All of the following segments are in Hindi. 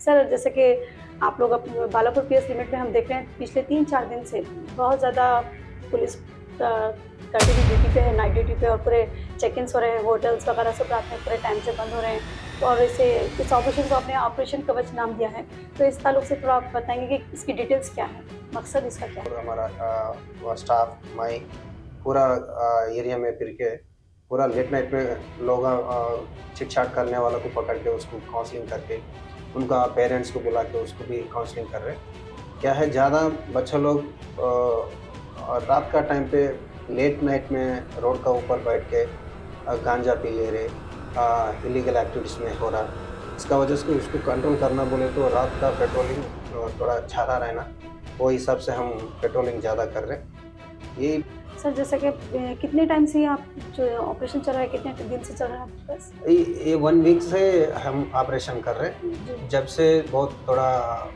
सर, जैसे कि आप लोग बालापुर पीएस लिमिट में हम देख रहे हैं पिछले 3-4 दिन से बहुत ज़्यादा पुलिस कंटिन्यू ड्यूटी पे है, नाइट ड्यूटी पे, और पूरे चेक-इन्स हो रहे हैं, होटल्स वगैरह सब रात में पूरे टाइम से बंद हो रहे हैं। तो और इस ऑपरेशन को आपने ऑपरेशन कवच नाम दिया है। तो इस ताल्लुक से थोड़ा आप बताएँगे कि इसकी डिटेल्स क्या है? मकसद इसका क्या है? और हमारा स्टाफ मैं पूरा एरिया में फिर के पूरा लेट नाइट में लोग चिट चाट करने वालों को पकड़ के उसको काउंसलिंग करके उनका पेरेंट्स को बुला के उसको भी काउंसलिंग कर रहे हैं। क्या है ज़्यादा बच्चे लोग रात का टाइम पे लेट नाइट में रोड का ऊपर बैठ के गांजा पी ले रहे, इलीगल एक्टिविटीज़ में हो रहा। इसका वजह से उसको कंट्रोल करना बोले तो रात का पेट्रोलिंग थोड़ा ज़्यादा रहना, वो हिसाब से हम पेट्रोलिंग ज़्यादा कर रहे हैं। ये सर, जैसे कि कितने टाइम से ये आप जो ऑपरेशन चल रहा है, कितने दिन से चल रहा है आपके पास? ये 1 वीक से हम ऑपरेशन कर रहे जी। हैं। जब से बहुत थोड़ा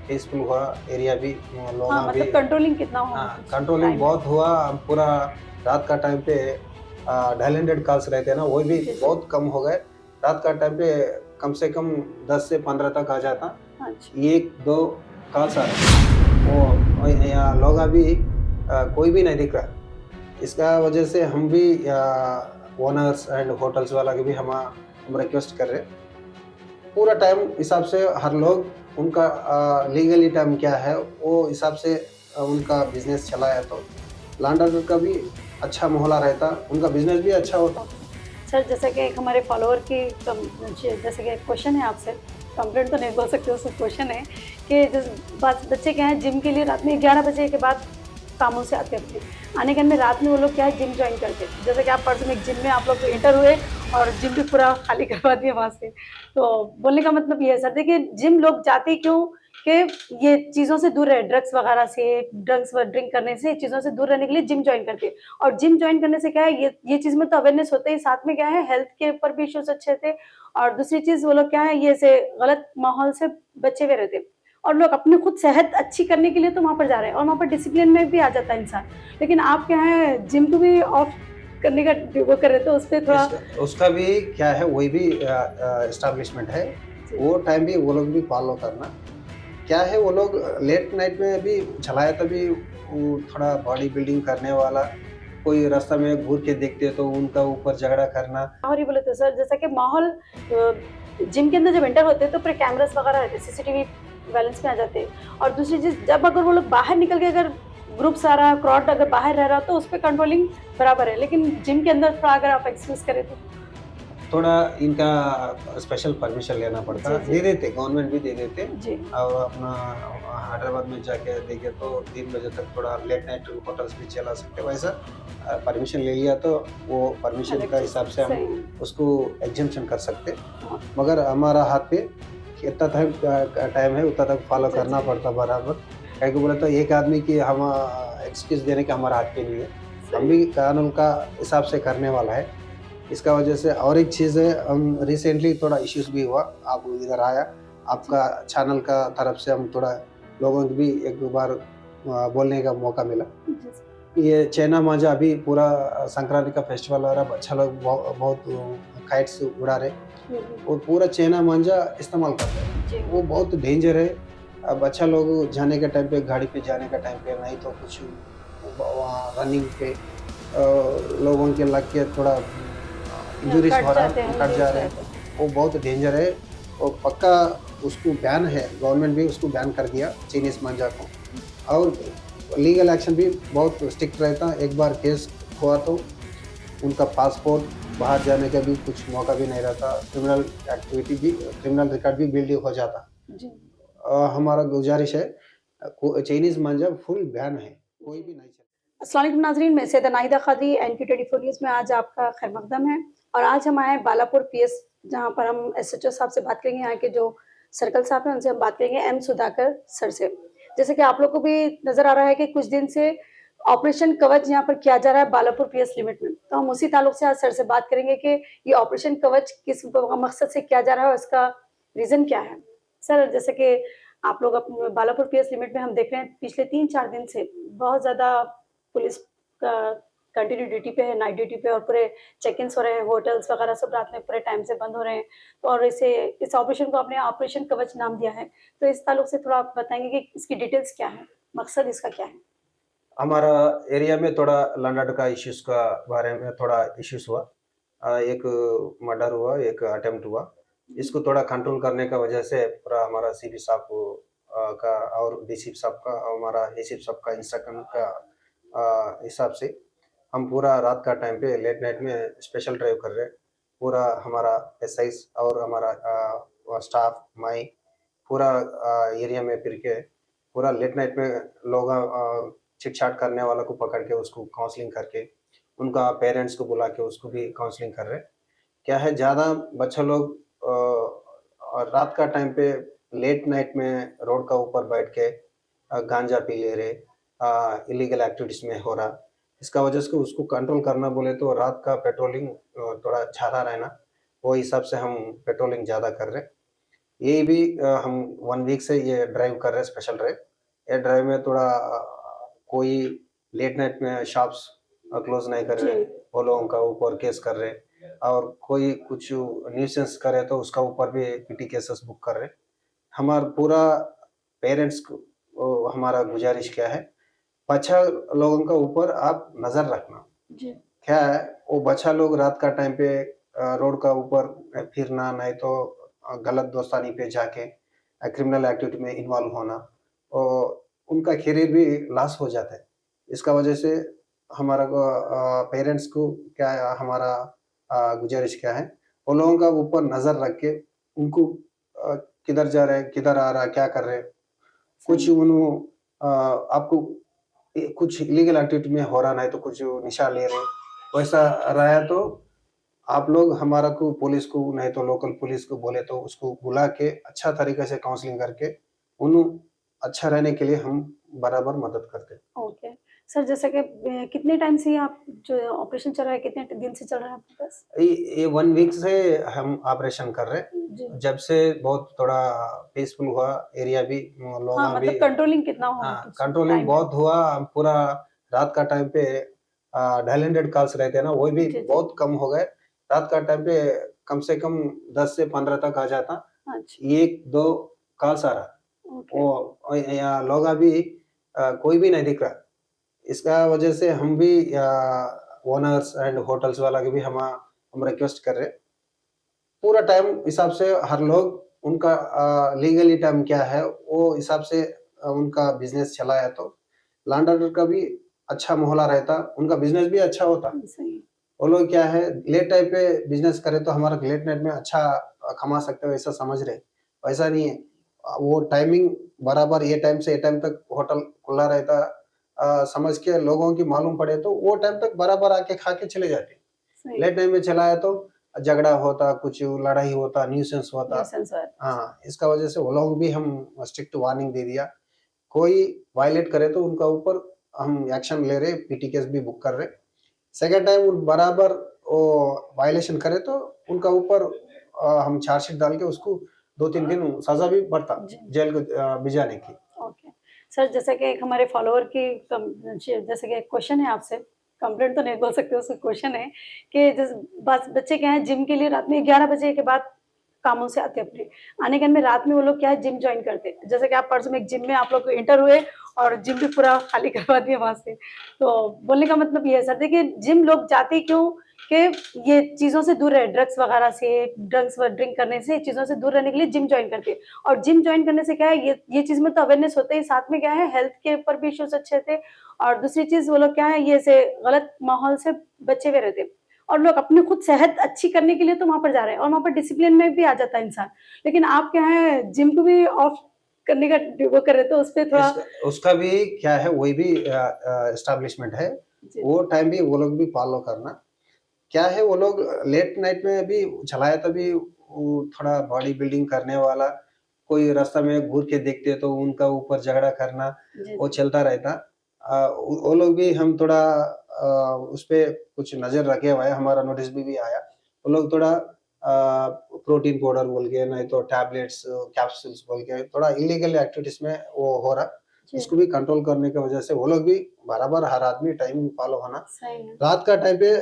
पीसफुल हुआ एरिया भी, लोग हाँ, भी मतलब कंट्रोलिंग कितना हुआ हाँ, कुछ कंट्रोलिंग टाइम? बहुत हुआ। हम पूरा रात का टाइम पे डायल हंड्रेड कॉल्स रहते हैं ना, वो भी जी, जी। बहुत कम हो गए। रात का टाइम पे कम से कम 10 से 15 तक आ जाता। अच्छा। 1-2 कॉल्स आ रहे। वो यहाँ लोग अभी कोई भी नहीं दिख रहा। इसका वजह से हम भी ओनर्स एंड होटल्स वाला के भी हम रिक्वेस्ट कर रहे हैं। पूरा टाइम हिसाब से हर लोग उनका लीगली टाइम क्या है वो हिसाब से उनका बिजनेस चलाया तो लैंड ऑर्डर का भी अच्छा माहौल रहता, उनका बिजनेस भी अच्छा होता। सर, जैसे कि एक हमारे फॉलोअर की जैसे कि एक क्वेश्चन है आपसे, कंप्लेंट तो नहीं बोल सकते, उसका क्वेश्चन है कि जिस बच्चे क्या है जिम के लिए रात में 11 बजे के बाद कामों से आते अपने आने के बाद में रात में वो लोग क्या है जिम ज्वाइन करते हैं। जैसे कि आप परसों में एक जिम में आप लोग एंटर हुए और जिम भी पूरा खाली करवा दिया वहाँ से। तो बोलने का मतलब ये है सर, देखिए जिम लोग जाते क्यों कि ये चीज़ों से दूर रहे, ड्रग्स वगैरह से, ड्रिंक करने से, चीज़ों से दूर रहने के लिए जिम ज्वाइन करते हैं। और जिम जॉइन करने से क्या है ये चीज़ में तो अवेयरनेस होता ही, साथ में क्या है हेल्थ के ऊपर भी इश्यूज़ अच्छे थे, और दूसरी चीज़ वो लोग क्या है ये ऐसे गलत माहौल से बचे हुए रहते हैं। और लोग अपनी खुद सेहत अच्छी करने के लिए तो वहाँ पर जा रहे हैं और वहाँ पर डिसिप्लिन में भी आ जाता है इंसान। लेकिन आप क्या है जिम को भी ऑफ करने का वो कर रहे थे, उस पे थोड़ा। इसका उसका भी क्या है वही भी एस्टेब्लिशमेंट है। जी। वो टाइम भी वो लोग भी फॉलो करना। क्या है वो लोग लेट नाइट में भी चलाया तभी वो थोड़ा बॉडी बिल्डिंग करने वाला कोई रास्ता में घूर के देखते तो उनका ऊपर झगड़ा करना। और ये बोले थे सर, जैसा कि माहौल जिम के अंदर जब एंटर होते हैं तो पूरे कैमरास वगैरह रहते हैं, सीसीटीवी बैलेंस में आ जाते हैं। और दूसरी चीज़ जब अगर वो लोग बाहर निकल के अगर ग्रुप सारा क्राउड अगर बाहर रह रहा तो उस पे कंट्रोलिंग बराबर है, लेकिन जिम के अंदर थोड़ा अगर आप एक्सक्यूज़ करें तो? थोड़ा इनका स्पेशल परमिशन लेना पड़ता, जी, दे जी। देते, गवर्नमेंट भी दे देते। जी। और अपना हैदराबाद में जाके देखे तो 3 बजे तक थोड़ा लेट नाइट होटल्स भी चला सकते। वैसा परमिशन ले लिया तो वो परमिशन अलग का चीज़, हिसाब से हम सही है। उसको एग्जेम्पशन कर सकते। हाँ। मगर हमारा हाथ पे कितना टाइम है उतना तक फॉलो जी, करना जी। पड़ता बराबर। काहे को बोले तो एक आदमी की हम एक्सक्यूज़ देने का हमारा हाथ पे नहीं है। हम सही। भी कानून का हिसाब से करने वाला है। इसका वजह से और एक चीज़ है, हम रिसेंटली थोड़ा इश्यूज़ भी हुआ, आप इधर आया, जी। आपका चैनल का तरफ से हम थोड़ा लोगों को भी एक दो बार बोलने का मौका मिला। जी, जी। ये चाइना मांझा अभी पूरा संक्रांति का फेस्टिवल आ रहा है, बच्चा लोग बहुत काइट्स उड़ा रहे, हुँ, हुँ। वो पूरा चाइना मांझा इस्तेमाल कर रहे हैं। जी। वो बहुत डेंजर है। बच्चा लोग जाने के टाइम पे, गाड़ी पे जाने का टाइम पे नहीं तो कुछ वहाँ रनिंग पे लोगों के लग के थोड़ा या इंजुरीज़ कट हो रहा जाते है, हैं, कट जा इंजरीज़ रहे हैं। रहते हैं। वो बहुत डेंजर है और पक्का उसको बैन है, गवर्नमेंट भी उसको बैन कर दिया चाइनीज़ मांझा को। और लीगल एक्शन भी बहुत स्ट्रिक्ट रहता है। एक बार केस हुआ तो उनका पासपोर्ट बाहर जाने का भी कुछ मौका भी नहीं रहता। क्रिमिनल रिकॉर्ड भी बिल्ड हो जाता। जी। हमारा गुज़ारिश है, को चाइनीज़ मांझा फुल बैन है, कोई जी। भी नहीं चल। अस्सलाम वालेकुम नाज़रीन, मैं सैयदा नाहिदा क़ादरी, एनके 24 न्यूज़ में आज आपका खैर-मक़दम है। और आज हम आए हैं बालापुर पीएस, जहाँ पर हम एसएचओ साहब से बात करेंगे, यहाँ के जो सर्कल साहब हैं, उनसे हम बात करेंगे एम सुधाकर सर से। जैसे कि आप लोग को भी नज़र आ रहा है कि कुछ दिन से ऑपरेशन कवच यहाँ पर किया जा रहा है बालापुर पीएस लिमिट में। तो हम उसी ताल्लुक से आज सर से बात करेंगे कि ये ऑपरेशन कवच किस मकसद से किया जा रहा है और इसका रीज़न क्या है? सर, जैसे कि आप लोग बालापुर पीएस लिमिट में हम देख रहे हैं पिछले 3-4 दिन से बहुत ज़्यादा पुलिस कंटिन्यू ड्यूटी पे है, नाइट ड्यूटी पे, और पूरे चेक इन्स हो रहे हैं, होटल्स वगैरह सब रात में पूरे टाइम से बंद हो रहे हैं। तो और इस ऑपरेशन को आपने ऑपरेशन कवच नाम दिया है। तो इस ताल्लुक से थोड़ा आप बताएंगे कि इसकी डिटेल्स क्या है, मकसद इसका क्या है? हमारा एरिया में थोड़ा लैंड का इश्यूज का बारे में थोड़ा इश्यूज हुआ। एक मर्डर हुआ, एक अटेम्प्ट हुआ। इसको थोड़ा कंट्रोल करने का वजह से पूरा हमारा सीपी साहब का और डीसीपी साहब का और हमारा एसीपी साहब का इंस्ट्रक्शन का हिसाब से हम पूरा रात का टाइम पे लेट नाइट में स्पेशल ड्राइव कर रहे हैं। पूरा हमारा एसआईस और हमारा स्टाफ माई पूरा एरिया में फिर के पूरा लेट नाइट में लोग चिट-चाट करने वालों को पकड़ के उसको काउंसलिंग करके, उनका पेरेंट्स को बुला के उसको भी काउंसलिंग कर रहे हैं। क्या है ज़्यादा बच्चे लोग रात का टाइम पे लेट नाइट में रोड का ऊपर बैठ के गांजा पी ले रहे, इलीगल एक्टिविटीज़ में हो रहा। इसका वजह से उसको कंट्रोल करना बोले तो रात का पेट्रोलिंग थोड़ा ज़्यादा रहना, वो हिसाब से हम पेट्रोलिंग ज़्यादा कर रहे हैं। ये भी हम 1 वीक से ये ड्राइव कर रहे हैं, स्पेशल ड्राइव। ये ड्राइव में थोड़ा कोई लेट नाइट में शॉप्स क्लोज़ नहीं कर रहे, जी। वो लोगों का ऊपर केस कर रहे, और कोई कुछ न्यूसेंस करे तो उसका ऊपर भी पीटी केसेस बुक कर रहे। हमारा पूरा पेरेंट्स को हमारा गुजारिश क्या है, बच्चा लोगों का ऊपर आप नज़र रखना। जी। क्या है, वो बच्चा लोग रात का टाइम पे रोड का ऊपर फिरना, नहीं तो गलत दोस्तानी पे जाके क्रिमिनल एक्टिविटी में इन्वॉल्व होना, और उनका करियर भी लॉस हो जाता है। इसका वजह से हमारा पेरेंट्स को क्या है, हमारा गुजारिश क्या है, वो लोगों का ऊपर नज़र रख के उनको किधर जा रहे हैं, किधर आ रहा है, क्या कर रहे हैं, कुछ सही। आपको कुछ इलीगल एक्टिविटी में हो रहा, नहीं तो कुछ नशा ले रहे, वैसा रहा तो आप लोग हमारा को पुलिस को, नहीं तो लोकल पुलिस को बोले तो उसको बुला के अच्छा तरीके से काउंसलिंग करके उन्हें अच्छा रहने के लिए हम बराबर मदद करते हैं। ओके। सर जैसे कि कितने टाइम से ये आप जो ऑपरेशन चल रहा है, कितने दिन से चल रहा है आपके पास? ये 1 वीक से हम ऑपरेशन कर रहे जी। हैं। जब से बहुत थोड़ा पीसफुल हुआ एरिया भी, हाँ, लोग भी मतलब कंट्रोलिंग कितना हुआ आप हाँ, उस कंट्रोलिंग टाइम पे? बहुत हुआ। हम पूरा रात का टाइम पे डायल हंड्रेड कॉल्स रहते हैं ना, वो भी जी, जी। बहुत कम हो गए। रात का टाइम पे कम से कम 10 से 15 तक आ जाता। अच्छा। 1-2 कॉल्स आ रहा। ओके। वो यहाँ लोग अभी कोई भी नहीं दिख रहा। इसका वजह से हम भी ओनर्स एंड होटल्स वाला के भी हम रिक्वेस्ट कर रहे हैं। पूरा टाइम हिसाब से हर लोग उनका लीगली टाइम क्या है, वो हिसाब से उनका बिज़नेस चलाया तो लैंड ऑर्डर का भी अच्छा माहौल रहता, उनका बिज़नेस भी अच्छा होता। सही। वो लोग क्या है, लेट टाइम पे बिज़नेस करे तो हमारा लेट नाइट में अच्छा कमा सकते हैं, वैसा समझ रहे। वैसा नहीं है। वो टाइमिंग बराबर ये टाइम से ये टाइम तक होटल खुला रहता, समझ के लोगों की मालूम पड़े तो वो टाइम तक बराबर आके खा के चले जाते। सही। लेट टाइम में चलाया तो झगड़ा होता, कुछ लड़ाई होता, न्यूसेंस होता। न्यूसेंस है। हाँ, इसका वजह से वो लोग भी हम स्ट्रिक्ट वार्निंग दे दिया। कोई वायलेट करे तो उनका ऊपर हम एक्शन ले रहे, पीटी केस भी बुक कर रहे। सेकंड टाइम वो बराबर वो वायलेशन करे तो उनका ऊपर हम चार्जशीट डाल के उसको 2-3 दिन सज़ा भी बढ़ता, जी। जेल को भिजाने की। ओके। सर जैसे कि एक हमारे फॉलोवर की जैसे कि एक क्वेश्चन है आपसे, कंप्लेंट तो नहीं बोल सकते, उसका क्वेश्चन है कि जैसे बस बच्चे क्या है जिम के लिए रात में 11 बजे के बाद कामों से आते हैं अपने, आने के बाद में रात में वो लोग क्या है जिम जॉइन करते हैं। जैसे कि आप परसों में एक जिम में आप लोग एंटर हुए और जिम भी पूरा खाली करवा दिया वहाँ से। तो बोलने का मतलब ये है सर, देखिए जिम लोग जाते क्यों कि ये चीज़ों से दूर रहे, ड्रग्स वगैरह से, ड्रिंक करने से, चीज़ों से दूर रहने के लिए जिम जॉइन करते हैं। और जिम जॉइन करने से क्या है, ये चीज़ में तो अवेयरनेस होता ही, साथ में क्या है हेल्थ के ऊपर भी इश्यूज़ अच्छे थे, और दूसरी चीज़ वो लोग क्या है ये ऐसे गलत माहौल से बचे हुए रहते हैं। और लोग अपनी खुद सेहत अच्छी करने के लिए तो वहाँ पर जा रहे हैं, और वहाँ पर डिसिप्लिन में भी आ जाता है इंसान। लेकिन आप क्या है जिम को भी ऑफ करने का वो कर रहे, तो उसपे थोड़ा। इसका उसका भी क्या है, वही भी एस्टेब्लिशमेंट है। जी। वो टाइम भी वो लोग भी फॉलो करना। क्या है, वो लोग लेट नाइट में भी चलाया तभी वो थोड़ा बॉडी बिल्डिंग करने वाला, कोई रास्ता में घूर के देखते तो उनका ऊपर झगड़ा करना, जी, वो जी। चलता रहता। वो लोग भी हम थोड़ा उस पे कुछ नज़र रखे हुए हैं, हमारा नोटिस भी आया। वो लोग थोड़ा प्रोटीन पाउडर बोल के, नहीं तो टैबलेट्स, कैप्सूल्स बोल के थोड़ा इल्लीगल एक्टिविटीज़ में वो हो रहा। जी, उसको भी कंट्रोल करने की वजह से वो लोग भी बराबर हर आदमी टाइमिंग फॉलो होना। सही है। रात का टाइम पे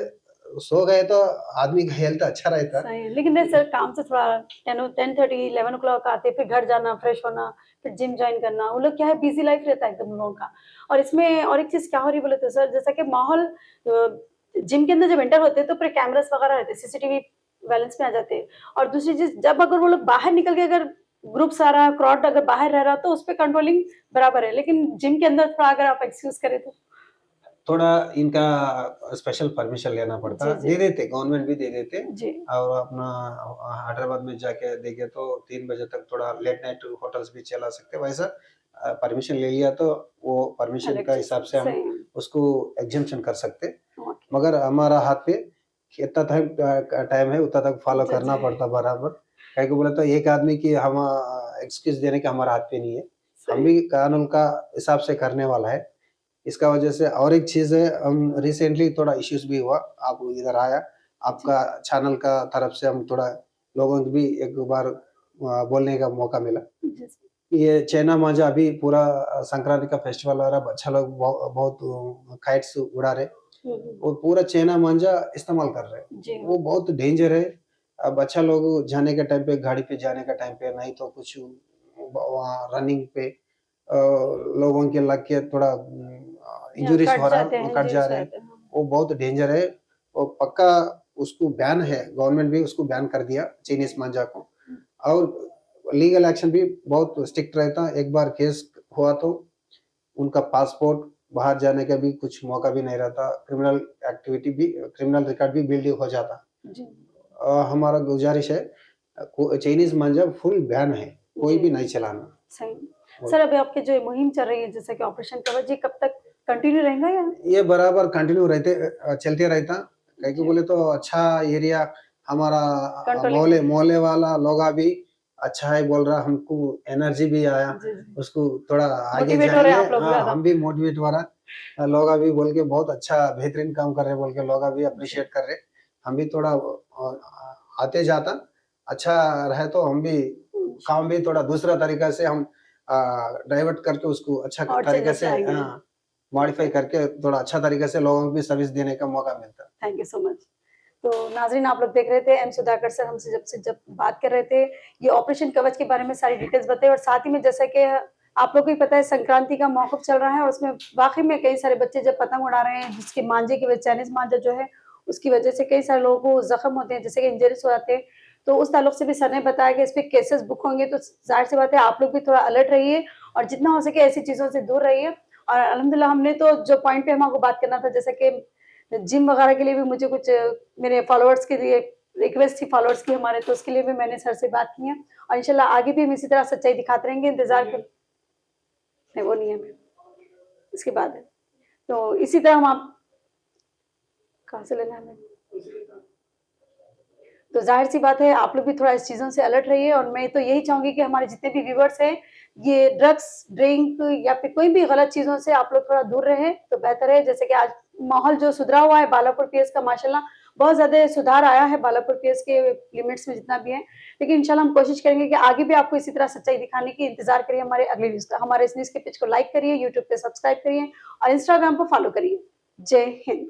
सो गए तो आदमी का हेल्थ अच्छा रहता। सही है। लेकिन नहीं सर, काम से थोड़ा 10:30 11 o'clock आते, फिर घर जाना, फ्रेश होना, फिर जिम जॉइन करना, वो लोग क्या है बिज़ी लाइफ़ रहता है एकदम उन लोगों का। और इसमें और एक चीज़ क्या हो रही है बोले तो सर, जैसा कि माहौल जिम के अंदर जब एंटर होते हैं तो पूरे कैमरास वगैरह रहते हैं, सीसीटीवी सर्वेलेंस में आ जाते हैं। और दूसरी चीज़, जब अगर वो लोग बाहर निकल के अगर ग्रुप सारा क्राउड अगर बाहर रह रहा तो उसपे कंट्रोलिंग बराबर है। लेकिन जिम के अंदर थोड़ा अगर आप एक्सक्यूज़ करें तो थोड़ा इनका स्पेशल परमिशन लेना पड़ता, जी, जी। दे देते, गवर्नमेंट भी दे देते। जी। और अपना हैदराबाद में जाके देखे तो 3 बजे तक थोड़ा लेट नाइट होटल्स भी चला सकते हैं। वैसा परमिशन ले लिया तो वो परमिशन अलग का चीज़ हिसाब से हम सही है। उसको एग्जेम्पशन कर सकते। ओके। मगर हमारा हाथ पे कितना टाइम है उतना तक फॉलो जी, करना जी। पड़ता बराबर। काहे को बोले तो एक आदमी की हम एक्सक्यूज़ देने का हमारा हाथ पे नहीं है। हम सही है। भी कानून का हिसाब से करने वाला है। इसका वजह से और एक चीज़ है, हम रिसेंटली थोड़ा इश्यूज़ भी हुआ, आप इधर आया, जी। आपका चैनल का तरफ से हम थोड़ा लोगों को भी एक बार बोलने का मौका मिला। जी, जी। ये चाइना मांझा अभी पूरा संक्रांति का फेस्टिवल आ रहा है, बच्चा लोग बहुत काइट्स उड़ा रहे, हुँ, हुँ। वो पूरा चाइना मांझा इस्तेमाल कर रहे हैं। जी हाँ। वो बहुत डेंजर है। बच्चा लोग जाने के टाइम पे, गाड़ी पे जाने का टाइम पे, नहीं तो कुछ वहाँ रनिंग पे लोगों के लग के थोड़ा या इंजुरीज़ कट हो रहा है, जाते वो हैं, कट जा इंजरीज़ हो रहे हैं। जाते हैं। हाँ। वो बहुत डेंजर है। वो पक्का उसको बैन है, गवर्नमेंट भी उसको बैन कर दिया चाइनीज़ मांझा को। हुँ। और लीगल एक्शन भी बहुत स्ट्रिक्ट रहता है। एक बार केस हुआ तो उनका पासपोर्ट, बाहर जाने का भी कुछ मौका भी नहीं रहता। क्रिमिनल रिकॉर्ड भी बिल्ड हो जाता। जी, हमारा गुज़ारिश है, को चाइनीज़ मांझा फुल बैन है, कोई जी, भी नहीं चलाना। सही। और सर, अभी आपकी जो ये मुहिम चल रही है जैसे कि ऑपरेशन कवच, ये कब तक कंटिन्यू रहेगा या ये बराबर कंटिन्यू चलते रहता। काहे को जी, बोले तो अच्छा एरिया हमारा कंट्रोलिंग में? मोहल्ले वाला लोग भी अच्छा है बोल रहा, हमको एनर्जी भी आया, जी, जी। उसको थोड़ा आगे मोटिवेट हो रहे हैं जाएँगे। आप लोग ज़्यादा। हम भी मोटिवेट हो रहा। लोग भी बोल के बहुत अच्छा बेहतरीन काम कर रहे बोल के लोग भी जी, अप्रिशिएट कर रहे। हम भी थोड़ा आते जाता, अच्छा रहे तो हम भी काम भी थोड़ा दूसरा तरीका से हम डाइवर्ट करके उसको अच्छा और तरीके चेंजेस से लाएँगे। मॉडिफ़ाई करके थोड़ा अच्छा तरीके से लोगों को भी सर्विस देने का मौका मिलता। Thank you so much. तो नाज़रीन, आप लोग देख रहे थे एम सुधाकर सर हमसे जब बात कर रहे थे, ये ऑपरेशन कवच के बारे में सारी डिटेल्स बताई। और साथ ही में जैसा कि आप लोगों को भी पता है संक्रांति का मौसम चल रहा है और उसमें वाक़ई में कई सारे बच्चे जब पतंग उड़ा रहे हैं, जिसके मांझे की वजह, चाइनीज़ मांझा जो है, उसकी वजह से कई सारे लोगों को ज़ख्म होते हैं, जैसे कि इंजरीज़ हो जाते हैं। तो उस ताल्लुक से भी सर ने बताया कि इस पे केसेस बुक होंगे, तो ज़ाहिर-सी बात है आप लोग भी थोड़ा अलर्ट रहिए और जितना हो सके ऐसी चीज़ों से दूर रहिए। और अल्हम्दुलिल्लाह हमने तो जो पॉइंट पे हमको बात करना था, जैसे कि जिम वगैरह के लिए भी मुझे कुछ मेरे फॉलोअर्स के लिए रिक्वेस्ट थी फॉलोअर्स की हमारे, तो उसके लिए भी मैंने सर से बात की है और इंशाल्लाह आगे भी हम इसी तरह सच्चाई दिखाते रहेंगे। इंतज़ार कर नहीं, वो नहीं है मैम, इसके बाद है। तो इसी तरह हम आप कहाँ से लेना है हमें? तो ज़ाहिर-सी बात है आप लोग भी थोड़ा इस चीज़ों से अलर्ट रहिए और मैं तो यही चाहूँगी कि हमारे जितने भी व्यूअर्स हैं, ये ड्रग्स, ड्रिंक या फिर कोई भी गलत चीज़ों से आप लोग थोड़ा दूर रहें, तो बेहतर है। जैसे कि आज माहौल जो सुधरा हुआ है बालापुर पीएस का, माशाल्लाह बहुत ज़्यादा सुधार आया है बालापुर पीएस के लिमिट्स में जितना भी है। लेकिन इंशाल्लाह हम कोशिश करेंगे कि आगे भी आपको इसी तरह सच्चाई दिखाने की। इंतज़ार करिए हमारे अगले न्यूज़ का। हमारे इस न्यूज़ के पेज को लाइक करिए, यूट्यूब पे सब्सक्राइब करिए और इंस्टाग्राम को फॉलो करिए। जय हिंद।